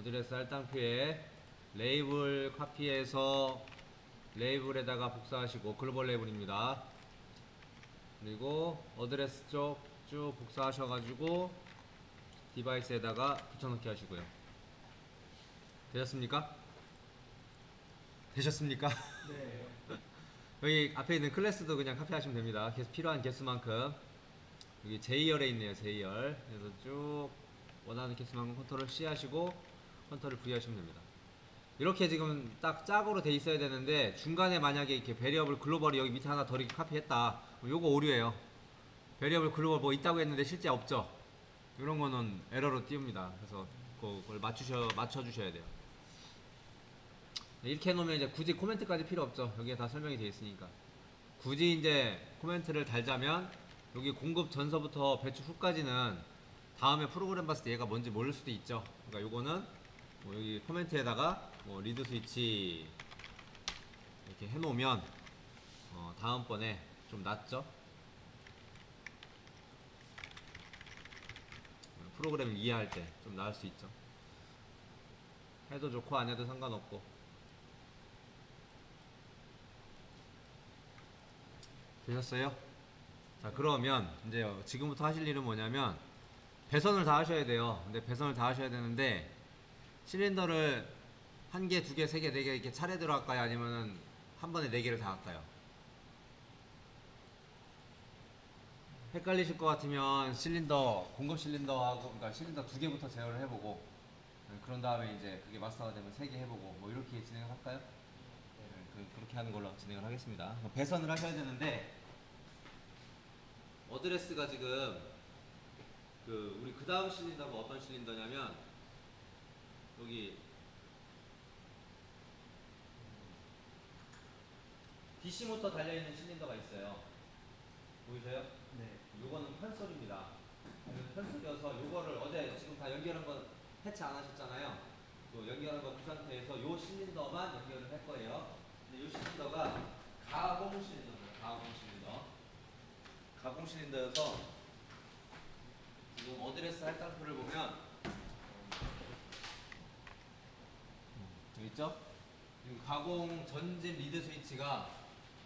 어드레스 할당표에 레이블 카피해서 레이블에다가 복사하시고 글로벌 레이블입니다. 그리고 어드레스 쪽 쭉 복사하셔가지고 디바이스에다가 붙여넣기 하시고요. 되셨습니까? 되셨습니까? 네. 여기 앞에 있는 클래스도 그냥 카피하시면 됩니다. 계속 필요한 개수만큼. 여기 J열에 있네요. J열. 그래서 쭉 원하는 개수만큼 컨트롤 C 하시고 컨트롤 V 하시면 됩니다. 이렇게 지금 딱 짝으로 돼 있어야 되는데 중간에 만약에 이렇게 베리어블 글로벌이 여기 밑에 하나 더 이렇게 카피했다. 요거 오류예요. 베리어블 글로벌 뭐 있다고 했는데 실제 없죠. 이런 거는 에러로 띄웁니다. 그래서 그걸 맞춰주셔야 돼요. 이렇게 해놓으면 이제 굳이 코멘트까지 필요 없죠. 여기에 다 설명이 되어 있으니까. 굳이 이제 코멘트를 달자면 여기 공급 전서부터 배출 후까지는 다음에 프로그램 봤을 때 얘가 뭔지 모를 수도 있죠. 그러니까 요거는 뭐 여기 코멘트에다가 뭐 리드 스위치 이렇게 해놓으면 다음번에 좀 낫죠. 프로그램을 이해할 때 좀 나을 수 있죠. 해도 좋고 안 해도 상관없고. 되셨어요? 자, 그러면 이제 지금부터 하실 일은 뭐냐면 배선을 다 하셔야 돼요. 근데 배선을 다 하셔야 되는데 실린더를 한 개, 두 개, 세 개, 네 개 이렇게 차례대로 할까요? 아니면은 한 번에 네 개를 다 할까요? 헷갈리실 것 같으면 실린더, 공급 실린더하고, 그러니까 실린더 두 개부터 제어를 해보고, 그런 다음에 이제 그게 마스터가 되면 세 개 해보고, 뭐 이렇게 진행을 할까요? 그렇게 하는 걸로 진행을 하겠습니다. 배선을 하셔야 되는데, 어드레스가 지금, 우리 그 다음 실린더가 어떤 실린더냐면, 여기, DC 모터 달려있는 실린더가 있어요. 보이세요? 네. 요거는 편솔입니다. 편솔이어서 요거를 어제 지금 다 연결한 건 해체 안 하셨잖아요. 또 연결한 거 그 상태에서 요 실린더만 연결을 할 거예요. 근데 요 실린더가 가공 실린더입니다. 가공 실린더. 가공 실린더여서 지금 어드레스 할당표를 보면 여기 있죠? 지금 가공 전진 리드 스위치가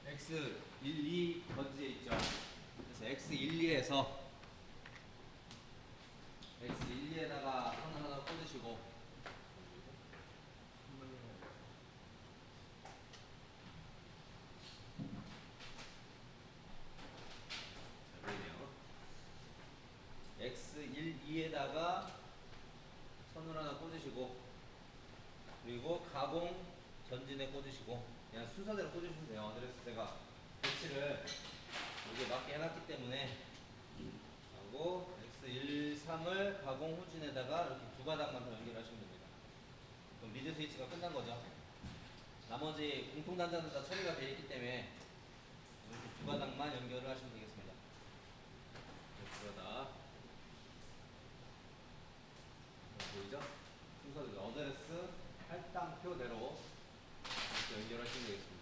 X12 번지에 있죠. 그래서 X12에서 X12에다가 하나 꽂으시고 자, 보이네요. X12에다가 선을 하나 꽂으시고 그리고 가공 전진에 꽂으시고 그냥 순서대로 꽂으시면 돼요. 어드레스 제가 배치를 여기에 맞게 해놨기 때문에 하고 X13을 가공 후진에다가 이렇게 두 바닥만 더 연결하시면 됩니다. 그럼 리드 스위치가 끝난 거죠. 나머지 공통 단자는 다 처리가 되어 있기 때문에 이렇게 두 바닥만 연결을 하시면 되겠습니다. 그러다 보이죠? 순서대로 어드레스 할당표대로 이렇게 연결하시면 되겠습니다.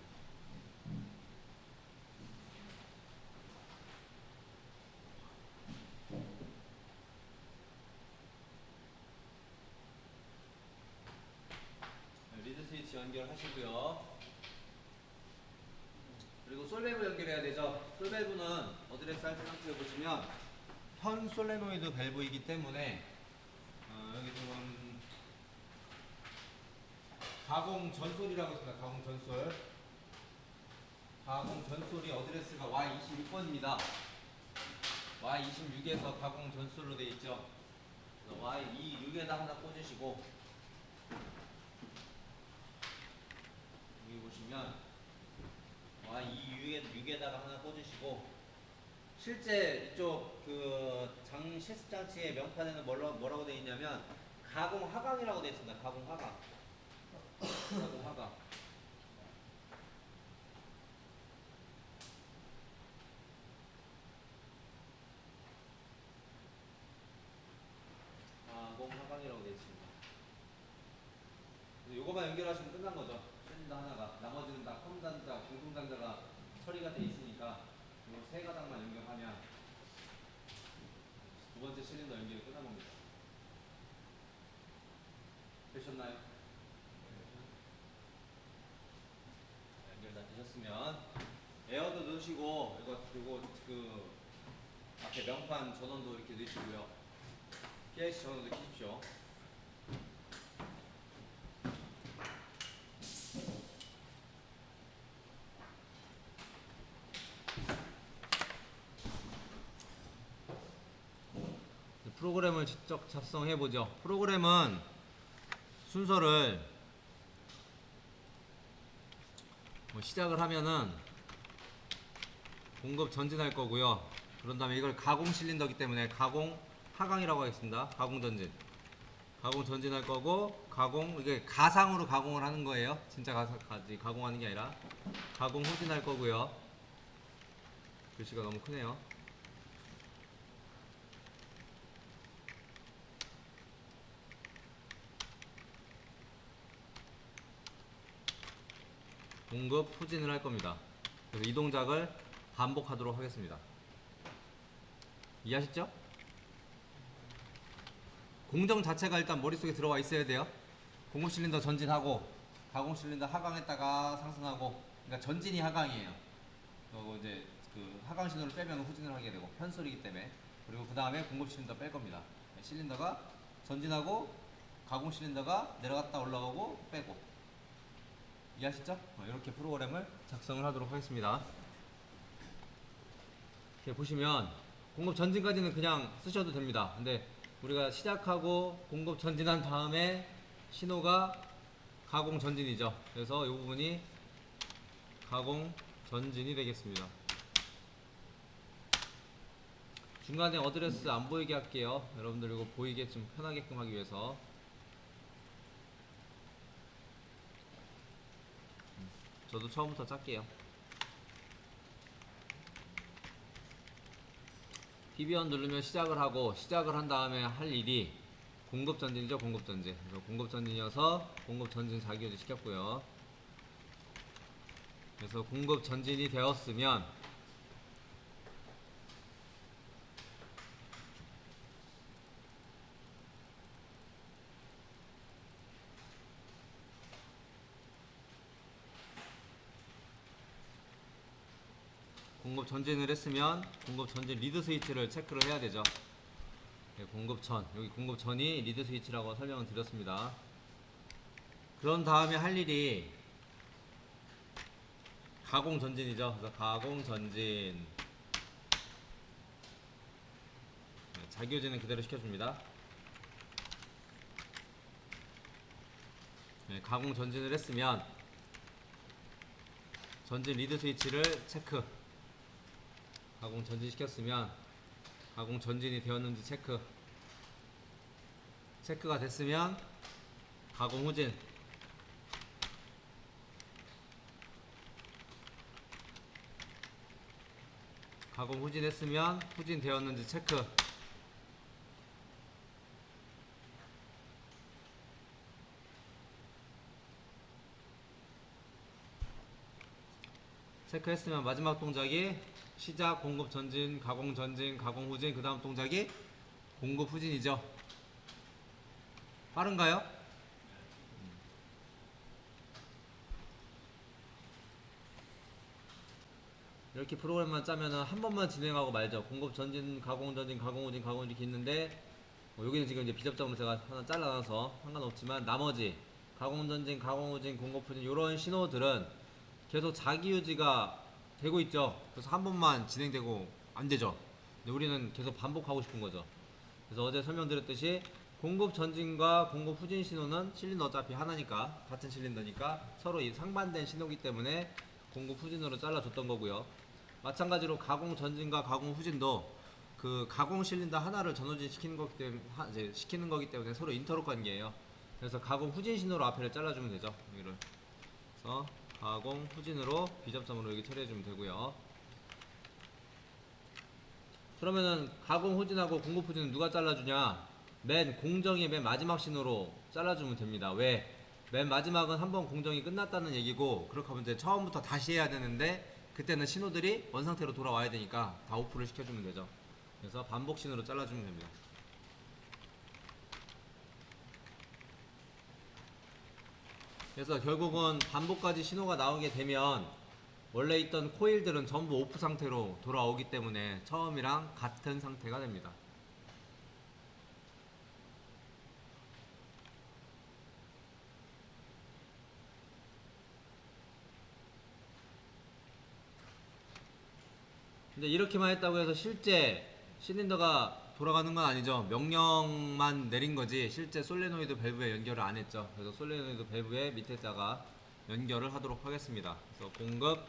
리드 스위치 연결하시고요. 그리고 솔밸브 연결해야 되죠. 솔밸브는 어드레스 할당표에 보시면 현 솔레노이드 밸브이기 때문에 여기 지금 가공 전솔이라고 있습니다. 가공 전솔. 가공 전솔이 어드레스가 Y26번입니다. Y26에서 가공 전솔로 되어 있죠. Y26에다 하나 꽂으시고 여기 보시면 Y26에다가 하나 꽂으시고 실제 이쪽 실습 장치의 명판에는 뭐라고 되어 있냐면 가공 하강이라고 되어 있습니다. 가공 하강. 가공 하강. 가공 하강이라고 되어 있습니다. 요거만 연결하시면 끝난 거죠. 실린더 하나가. 나머지는 다 컴 단자, 공통 단자가 처리가 돼 있으니까 요 세 가닥만 연결하면 두 번째 실린더 연결이 끝난 겁니다. 되셨나요? 연결 다 되셨으면 에어도 넣으시고 이거 그리고 그 앞에 명판 전원도 이렇게 넣으시고요. PIC 전원도 켜십시오. 프로그램을 직접 작성해 보죠. 프로그램은 순서를 시작을 하면은 공급 전진할 거고요. 그런 다음에 이걸 가공 실린더이기 때문에 가공 하강이라고 하겠습니다. 가공 전진. 가공 전진할 거고, 가공, 이게 가상으로 가공을 하는 거예요. 진짜 가공하는 게 아니라. 가공 후진할 거고요. 글씨가 너무 크네요. 공급 후진을 할 겁니다. 그래서 이 동작을 반복하도록 하겠습니다. 이해하셨죠? 공정 자체가 일단 머릿속에 들어와 있어야 돼요. 공급 실린더 전진하고 가공 실린더 하강했다가 상승하고, 그러니까 전진이 하강이에요. 그리고 이제 그 하강 신호를 빼면 후진을 하게 되고 편솔이기 때문에, 그리고 그 다음에 공급 실린더 뺄 겁니다. 실린더가 전진하고 가공 실린더가 내려갔다 올라가고 빼고. 이해하시죠? 이렇게 프로그램을 작성을 하도록 하겠습니다. 이렇게 보시면 공급 전진까지는 그냥 쓰셔도 됩니다. 근데 우리가 시작하고 공급 전진한 다음에 신호가 가공 전진이죠. 그래서 이 부분이 가공 전진이 되겠습니다. 중간에 어드레스 안 보이게 할게요. 여러분들 이거 보이게 좀 편하게끔 하기 위해서. 저도 처음부터 짤게요. PB1 누르면 시작을 하고, 시작을 한 다음에 할 일이 공급 전진이죠. 공급 전진. 그래서 공급 전진이어서 공급 전진 자기유지 시켰고요. 그래서 공급 전진이 되었으면 공급 전진을 했으면 공급 전진 리드 스위치를 체크를 해야 되죠. 네, 공급전, 여기 공급전이 리드 스위치라고 설명을 드렸습니다. 그런 다음에 할 일이 가공 전진이죠. 그래서 가공 전진, 네, 자기유지는 그대로 시켜줍니다. 네, 가공 전진을 했으면 전진 리드 스위치를 체크. 가공 전진 시켰으면 가공 전진이 되었는지 체크. 체크가 됐으면 가공 후진. 가공 후진했으면 후진 되었는지 체크. 체크했으면 마지막 동작이 시작 공급 전진, 가공 전진, 가공 후진, 그 다음 동작이 공급 후진이죠. 빠른가요? 이렇게 프로그램만 짜면은 한 번만 진행하고 말죠. 공급 전진, 가공 전진, 가공 후진, 가공 이렇게 있는데, 여기는 지금 이제 비접점으로 제가 하나 잘라놔서 상관없지만, 나머지 가공 전진, 가공 후진, 공급 후진 이런 신호들은 계속 자기 유지가 되고 있죠. 그래서 한 번만 진행되고 안 되죠. 근데 우리는 계속 반복하고 싶은 거죠. 그래서 어제 설명드렸듯이 공급 전진과 공급 후진 신호는 실린더 어차피 하나니까, 같은 실린더니까 서로 이 상반된 신호기 때문에 공급 후진으로 잘라줬던 거고요. 마찬가지로 가공 전진과 가공 후진도 그 가공 실린더 하나를 전후진 시키는 거기 때문에 서로 인터록 관계예요. 그래서 가공 후진 신호로 앞에를 잘라주면 되죠. 여기를. 그래서 가공 후진으로 비접점으로 여기 처리해주면 되고요. 그러면은 가공 후진하고 공급 후진은 누가 잘라주냐? 맨 공정의 맨 마지막 신호로 잘라주면 됩니다. 왜? 맨 마지막은 한번 공정이 끝났다는 얘기고, 그렇게 하면 이제 처음부터 다시 해야 되는데, 그때는 신호들이 원상태로 돌아와야 되니까 다 오프를 시켜주면 되죠. 그래서 반복 신호로 잘라주면 됩니다. 그래서 결국은 반복까지 신호가 나오게 되면 원래 있던 코일들은 전부 오프 상태로 돌아오기 때문에 처음이랑 같은 상태가 됩니다. 근데 이렇게만 했다고 해서 실제 실린더가 돌아가는 건 아니죠. 명령만 내린 거지 실제 솔레노이드 밸브에 연결을 안 했죠. 그래서 솔레노이드 밸브에 밑에다가 연결을 하도록 하겠습니다. 그래서 공급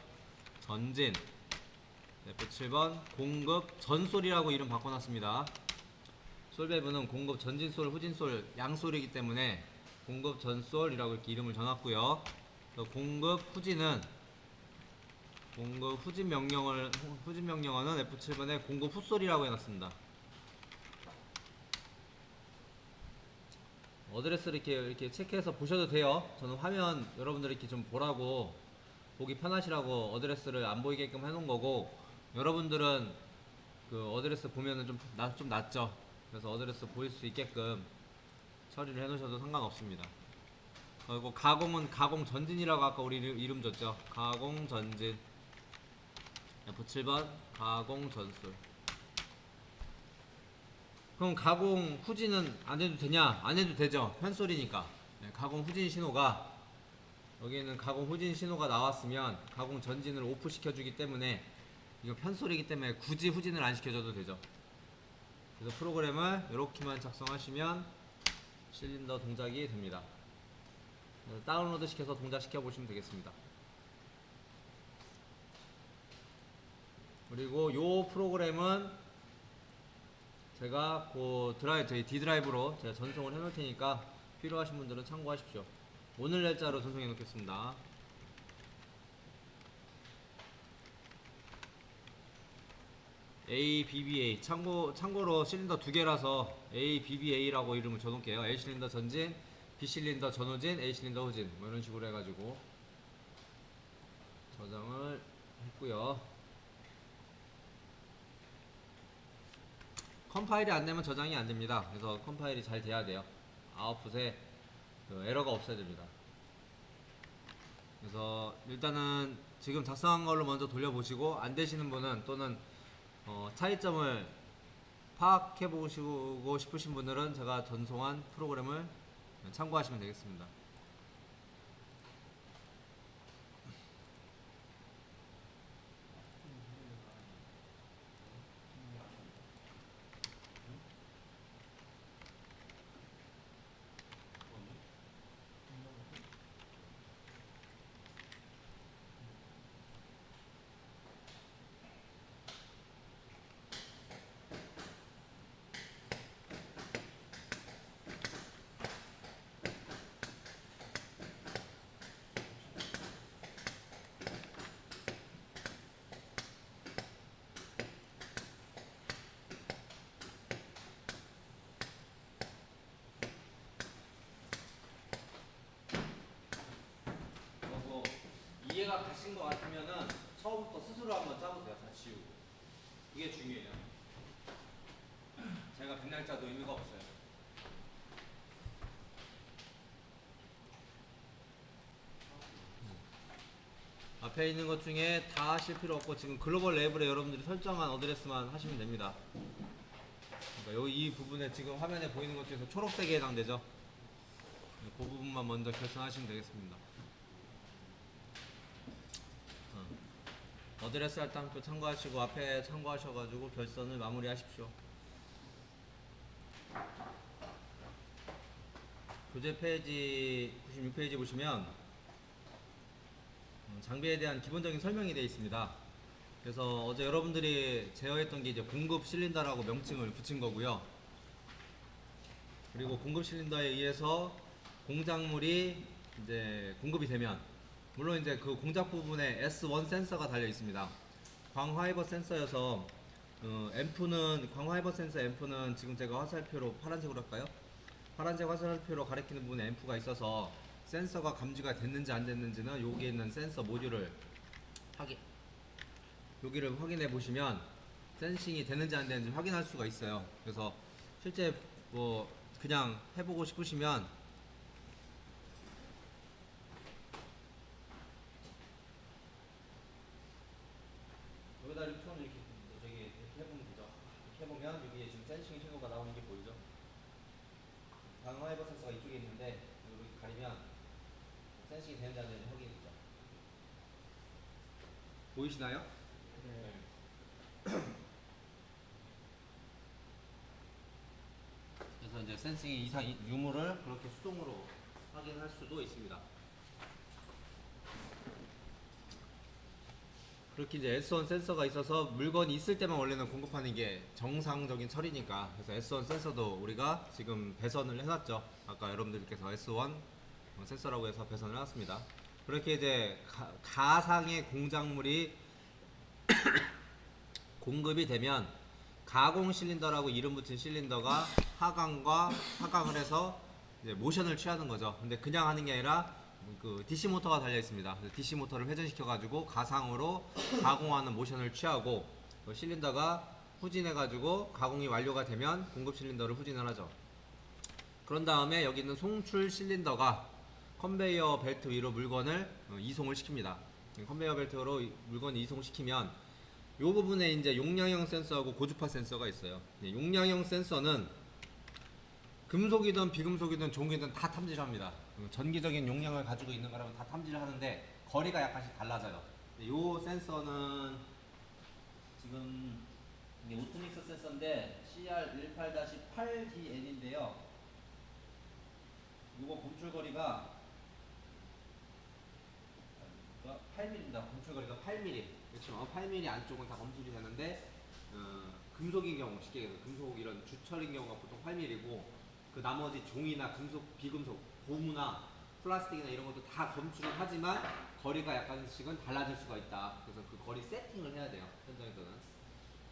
전진 F7번 공급 전솔이라고 이름 바꿔놨습니다. 솔밸브는 공급 전진솔 후진솔 양솔이기 때문에 공급 전솔이라고 이렇게 이름을 정했고요. 공급 후진은 공급 후진 명령어는 F7번에 공급 후솔이라고 해놨습니다. 어드레스를 이렇게 체크해서 보셔도 돼요. 저는 화면 여러분들이 이렇게 좀 보라고 보기 편하시라고 어드레스를 안 보이게끔 해놓은 거고, 여러분들은 그 어드레스 보면은 좀 낮죠. 그래서 어드레스 보일 수 있게끔 처리를 해놓으셔도 상관없습니다. 그리고 가공은 가공 전진이라고 아까 우리 이름 줬죠. 가공 전진 F7번 가공 전술. 그럼 가공 후진은 안 해도 되냐? 안 해도 되죠. 편솔이니까. 네, 가공 후진 신호가 여기는 가공 후진 신호가 나왔으면 가공 전진을 오프 시켜주기 때문에 이거 편솔이기 때문에 굳이 후진을 안 시켜줘도 되죠. 그래서 프로그램을 이렇게만 작성하시면 실린더 동작이 됩니다. 다운로드 시켜서 동작 시켜보시면 되겠습니다. 그리고 요 프로그램은 제가 저희 D 드라이브로 제가 전송을 해놓을 테니까 필요하신 분들은 참고하십시오. 오늘 날짜로 전송해 놓겠습니다. ABBA 참고로 실린더 두 개라서 ABBA라고 이름을 줘놓을게요. A 실린더 전진, B 실린더 전후진, A 실린더 후진 뭐 이런 식으로 해가지고 저장을 했고요. 컴파일이 안 되면 저장이 안 됩니다. 그래서 컴파일이 잘 돼야 돼요. 아웃풋에 에러가 없어야 됩니다. 그래서 일단은 지금 작성한 걸로 먼저 돌려보시고 안 되시는 분은 또는 차이점을 파악해 보시고 싶으신 분들은 제가 전송한 프로그램을 참고하시면 되겠습니다. 이해가 가신 것 같으면은 처음부터 스스로 한번 짜보세요. 다 지우고. 그게 중요해요. 제가 백날 짜도 의미가 없어요. 앞에 있는 것 중에 다 하실 필요 없고 지금 글로벌 레이블에 여러분들이 설정한 어드레스만 하시면 됩니다. 그러니까 이 부분에 지금 화면에 보이는 것 중에서 초록색에 해당되죠. 그 부분만 먼저 결정하시면 되겠습니다. 어드레스 할 때 함께 참고하시고 앞에 참고하셔가지고 결선을 마무리하십시오. 교재 페이지 96페이지 보시면 장비에 대한 기본적인 설명이 되어 있습니다. 그래서 어제 여러분들이 제어했던 게 이제 공급 실린더라고 명칭을 붙인 거고요. 그리고 공급 실린더에 의해서 공작물이 이제 공급이 되면, 물론 이제 그 공작 부분에 S1 센서가 달려 있습니다. 광화이버 센서여서 앰프는 광화이버 센서 앰프는 지금 제가 화살표로 파란색으로 할까요? 파란색 화살표로 가리키는 부분에 앰프가 있어서 센서가 감지가 됐는지 안 됐는지는 여기에 있는 센서 모듈을 여기를 확인해 보시면 센싱이 되는지 안 되는지 확인할 수가 있어요. 그래서 실제 뭐 그냥 해보고 싶으시면 센싱이 되는지 안 되는지 확인이죠. 보이시나요? 네. 그래서 이제 센싱이 이상 유무를 그렇게 수동으로 확인할 수도 있습니다. 그렇게 이제 S1 센서가 있어서 물건이 있을 때만 원래는 공급하는 게 정상적인 처리니까, 그래서 S1 센서도 우리가 지금 배선을 해놨죠. 아까 여러분들께서 S1 센서라고 해서 배선을 해놨습니다. 그렇게 이제 가상의 공작물이 공급이 되면 가공 실린더라고 이름 붙인 실린더가 하강과 하강을 해서 이제 모션을 취하는 거죠. 근데 그냥 하는 게 아니라 그 DC 모터가 달려 있습니다. DC 모터를 회전시켜 가지고 가상으로 가공하는 모션을 취하고, 그 실린더가 후진해 가지고 가공이 완료가 되면 공급 실린더를 후진을 하죠. 그런 다음에 여기 있는 송출 실린더가 컨베이어 벨트 위로 물건을 이송을 시킵니다. 컨베이어 벨트로 물건을 이송시키면 이 부분에 이제 용량형 센서하고 고주파 센서가 있어요. 용량형 센서는 금속이든 비금속이든 종이든 다 탐지를 합니다. 전기적인 용량을 가지고 있는 거라면 다 탐지를 하는데 거리가 약간씩 달라져요. 이 센서는 지금 이게 오토닉스 센서인데 CR18-8DN인데요. 이거 검출거리가 8mm입니다. 검출거리가 8mm. 그렇죠. 8mm 안쪽은 다 검출이 되는데 금속인 경우, 쉽게 얘기해서 금속 이런 주철인 경우가 보통 8mm고, 그 나머지 종이나 금속, 비금속, 고무나 플라스틱이나 이런 것도 다 검출을 하지만 거리가 약간씩은 달라질 수가 있다. 그래서 그 거리 세팅을 해야 돼요, 현장에서는.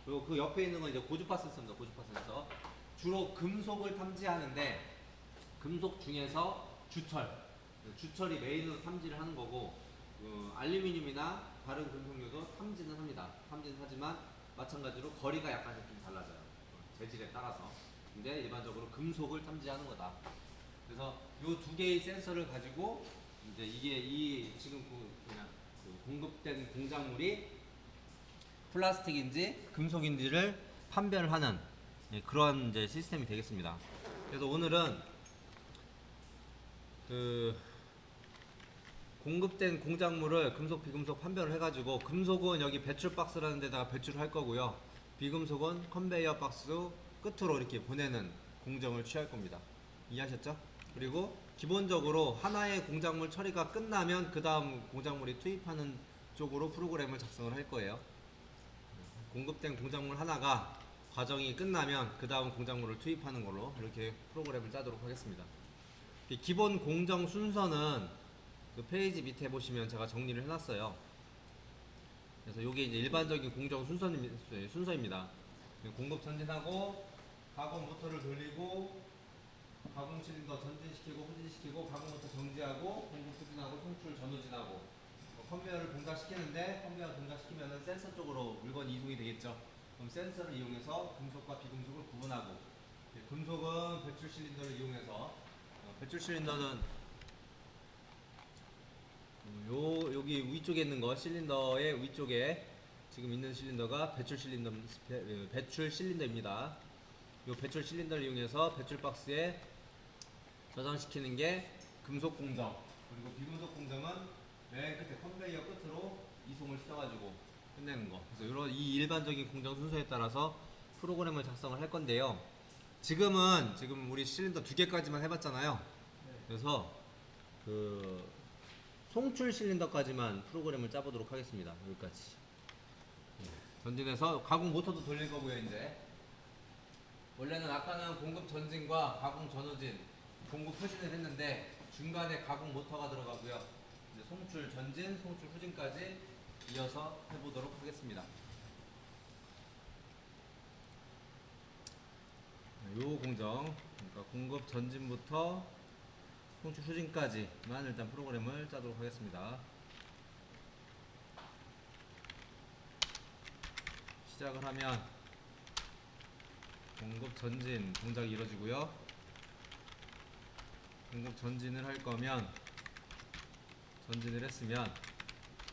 그리고 그 옆에 있는 건 이제 고주파 센서입니다. 고주파 센서. 주로 금속을 탐지하는데 금속 중에서 주철이 메인으로 탐지를 하는 거고, 알루미늄이나 다른 금속류도 탐지는 합니다. 탐지는 하지만 마찬가지로 거리가 약간씩 좀 달라져요. 재질에 따라서. 근데 일반적으로 금속을 탐지하는 거다. 그래서 이 두 개의 센서를 가지고 이제 이게 이 지금 그냥 공급된 공작물이 플라스틱인지 금속인지를 판별을 하는, 그런 이제 시스템이 되겠습니다. 그래서 오늘은 그 공급된 공작물을 금속, 비금속 판별을 해가지고, 금속은 여기 배출 박스라는 데다가 배출을 할 거고요. 비금속은 컨베이어 박스 끝으로 이렇게 보내는 공정을 취할 겁니다. 이해하셨죠? 그리고 기본적으로 하나의 공작물 처리가 끝나면 그 다음 공작물이 투입하는 쪽으로 프로그램을 작성을 할 거예요. 공급된 공작물 하나가 과정이 끝나면 그 다음 공작물을 투입하는 걸로 이렇게 프로그램을 짜도록 하겠습니다. 기본 공정 순서는 그 페이지 밑에 보시면 제가 정리를 해놨어요. 그래서 이게 이제 일반적인 공정 순서입니다. 공급 전진하고, 가공 모터를 돌리고, 가공 실린더 전진시키고 후진시키고, 가공 모터 정지하고, 공급 후진하고, 송출 전후진하고, 컨베이어를 동작시키는데, 컨베이어 동작시키면 센서 쪽으로 물건이 이송이 되겠죠. 그럼 센서를 이용해서 금속과 비금속을 구분하고, 금속은 배출 실린더를 이용해서, 배출 실린더는 여기 위쪽에 있는 거, 실린더의 위쪽에 지금 있는 실린더가 배출 실린더입니다. 이 배출 실린더를 이용해서 배출 박스에 저장시키는 게 금속 공정, 그리고 비금속 공정은 맨 끝에 컨베이어 끝으로 이송을 시켜가지고 끝내는 거. 그래서 이런 이 일반적인 공정 순서에 따라서 프로그램을 작성을 할 건데요. 지금 우리 실린더 2개까지만 해봤잖아요. 그래서 그 송출 실린더까지만 프로그램을 짜보도록 하겠습니다. 여기까지. 전진해서 가공 모터도 돌릴 거고요. 이제 원래는 아까는 공급 전진과 가공 전후진, 공급 후진을 했는데 중간에 가공 모터가 들어가고요. 이제 송출 전진, 송출 후진까지 이어서 해보도록 하겠습니다. 이 공정, 그러니까 공급 전진부터 송출 후진까지만 일단 프로그램을 짜도록 하겠습니다. 시작을 하면 공급 전진 동작이 이루어지고요. 공급 전진을 할 거면 전진을 했으면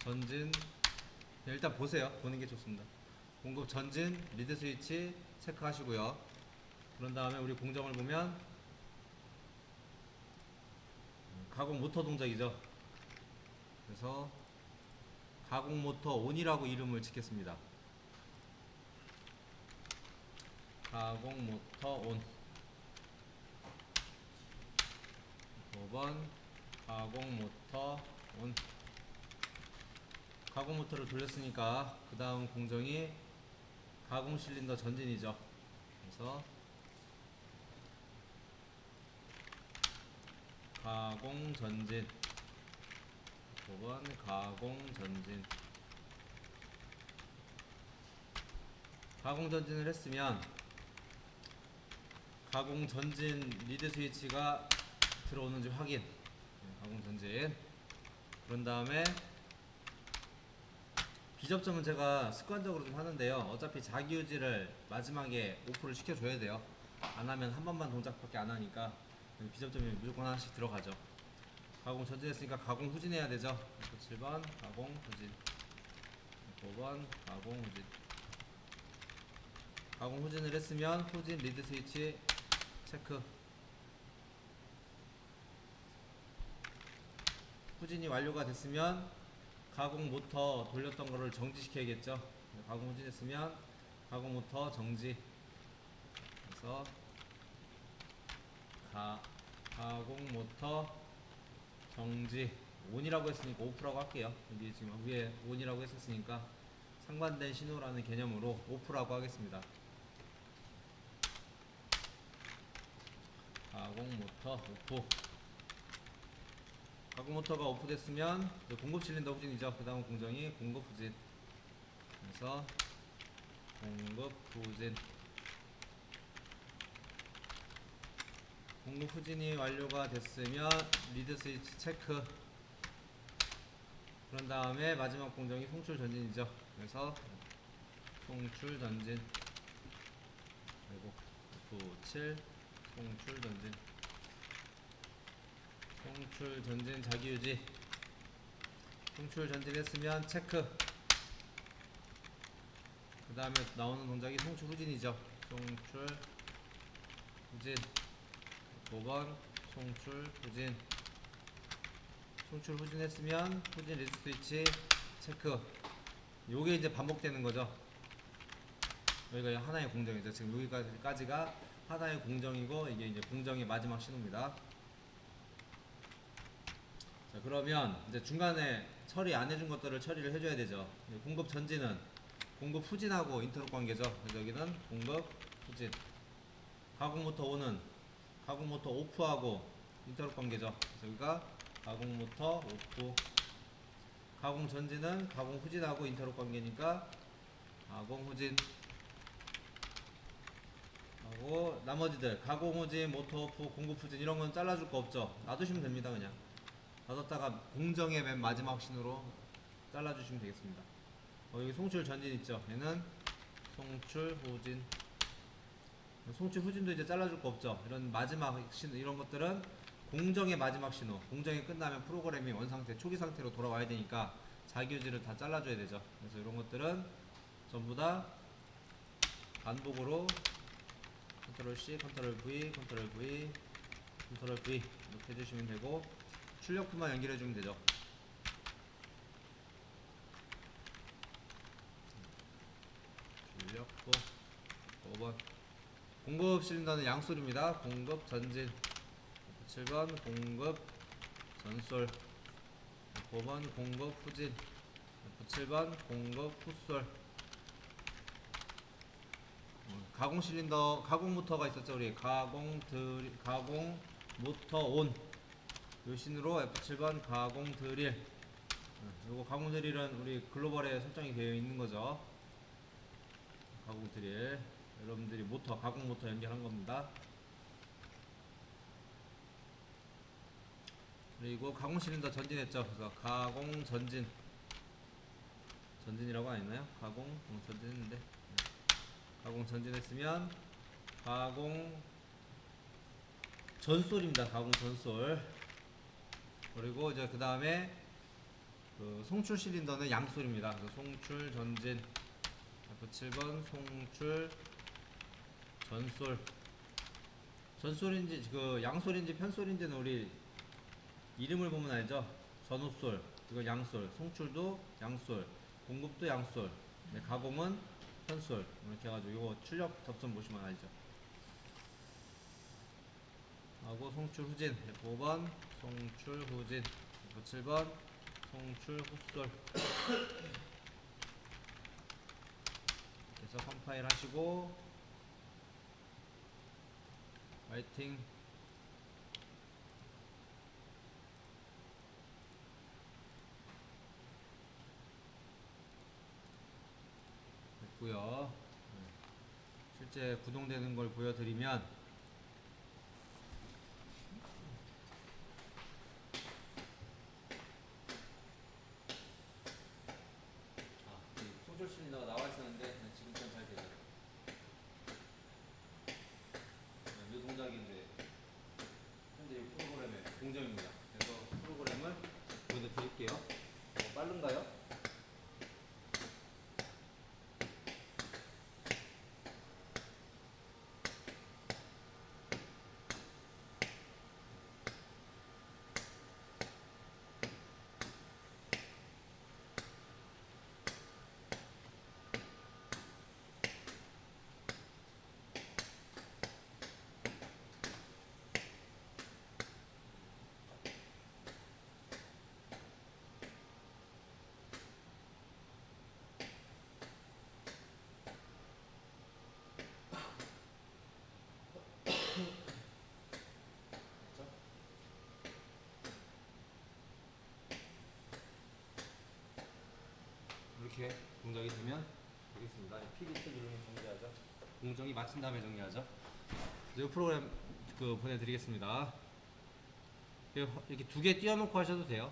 전진, 일단 보세요. 보는 게 좋습니다. 공급 전진 리드 스위치 체크하시고요. 그런 다음에 우리 공정을 보면 가공 모터 동작이죠. 그래서 가공 모터 온이라고 이름을 짓겠습니다. 가공 모터 온. 5번 가공 모터 온. 가공 모터를 돌렸으니까 그 다음 공정이 가공 실린더 전진이죠. 그래서 가공 전진. 5번 가공 전진. 가공 전진을 했으면 가공 전진 리드 스위치가 들어오는지 확인. 가공 전진. 그런 다음에 비접점은 제가 습관적으로 좀 하는데요. 어차피 자기 유지를 마지막에 오프를 시켜줘야 돼요. 안 하면 한 번만 동작밖에 안 하니까 비접점이 무조건 하나씩 들어가죠. 가공 전진했으니까 가공 후진해야 되죠. 7번 가공 후진. 5번 가공 후진. 가공 후진을 했으면 후진 리드 스위치 체크. 후진이 완료가 됐으면 가공 모터 돌렸던 거를 정지시켜야겠죠. 가공 후진했으면 가공 모터 정지. 그래서 가공 모터 정지. 온이라고 했으니까 오프라고 할게요. 여기 지금 위에 온이라고 했었으니까 상반된 신호라는 개념으로 오프라고 하겠습니다. 가공 모터 오프. 가공 모터가 오프됐으면 공급 실린더 후진이죠. 그 다음 공정이 공급 후진. 그래서 공급 후진. 공급 후진이 완료가 됐으면 리드 스위치 체크. 그런 다음에 마지막 공정이 송출 전진이죠. 그래서 송출 전진. 그리고 F7 송출 전진. 송출 전진 자기유지. 송출 전진했으면 체크. 그 다음에 나오는 동작이 송출 후진이죠. 송출 후진. 5번 송출 후진. 송출 후진했으면 후진 리드 스위치 체크. 요게 이제 반복되는 거죠. 여기가 하나의 공정이죠. 지금 여기까지가 하나의 공정이고 이게 이제 공정의 마지막 신호입니다. 자, 그러면 이제 중간에 처리 안 해준 것들을 처리를 해줘야 되죠. 공급 전진은 공급 후진하고 인터럽 관계죠. 그래서 여기는 공급 후진. 가공 모터 온은 가공 모터 오프하고 인터럽 관계죠. 그래서 여기가 가공 모터 오프. 가공 전진은 가공 후진하고 인터럽 관계니까 가공 후진. 하고 나머지들 가공 후진, 모터 오프, 공급 후진 이런 건 잘라줄 거 없죠. 놔두시면 됩니다. 그냥 놔뒀다가 공정의 맨 마지막 신호로 잘라주시면 되겠습니다. 여기 송출 전진 있죠. 얘는 송출 후진. 송출 후진도 이제 잘라줄 거 없죠. 이런 마지막 신호, 이런 것들은 공정의 마지막 신호. 공정이 끝나면 프로그램이 원상태, 초기 상태로 돌아와야 되니까 자기유지를 다 잘라줘야 되죠. 그래서 이런 것들은 전부 다 반복으로 컨트롤 C, 컨트롤 V, 컨트롤 V, 컨트롤 V 이렇게 해주시면 되고 출력부만 연결해주면 되죠. 출력부 5번. 공급 실린더는 양솔입니다. 공급 전진. 7번 공급 전솔. 5번 공급 후진. 7번 공급 후솔. 가공 실린더, 가공 모터가 있었죠. 우리 가공 모터 온. 요 신으로 F7번 가공 드릴. 요거 가공 드릴은 우리 글로벌에 설정이 되어 있는 거죠. 가공 드릴. 여러분들이 모터, 가공 모터 연결한 겁니다. 그리고 가공 실린더 전진했죠. 그래서 가공 전진. 전진이라고 안 했나요? 가공 전진했는데. 가공 전진했으면 가공 전솔입니다. 가공 전솔. 그리고 이제 그 다음에 그 송출 실린더는 양솔입니다. 그래서 송출 전진. F7번 송출 전솔. 전솔인지 그 양솔인지 편솔인지는 우리 이름을 보면 알죠. 전호솔. 이거 양솔, 송출도 양솔, 공급도 양솔, 가공은 현솔. 이렇게 해가지고 이거 출력 접선 보시면 알죠. 하고 송출 후진 F5번 송출 후진 F7번 송출 후솔. 그래서 컴파일 하시고 화이팅. 됐고요. 실제 구동되는 걸 보여드리면 이 소셜 실린더가 나와 있었는데 지금까지 잘 되죠. 이 동작인데 현재 이 프로그램의 공정입니다. 그래서 프로그램을 보여드릴게요. 빠른가요? 이렇게 동작이 되면 되겠습니다. P-비트 누르면 정리하죠. 공정이 마친 다음에 정리하죠. 이 프로그램 보내드리겠습니다. 이렇게 두 개 띄워놓고 하셔도 돼요.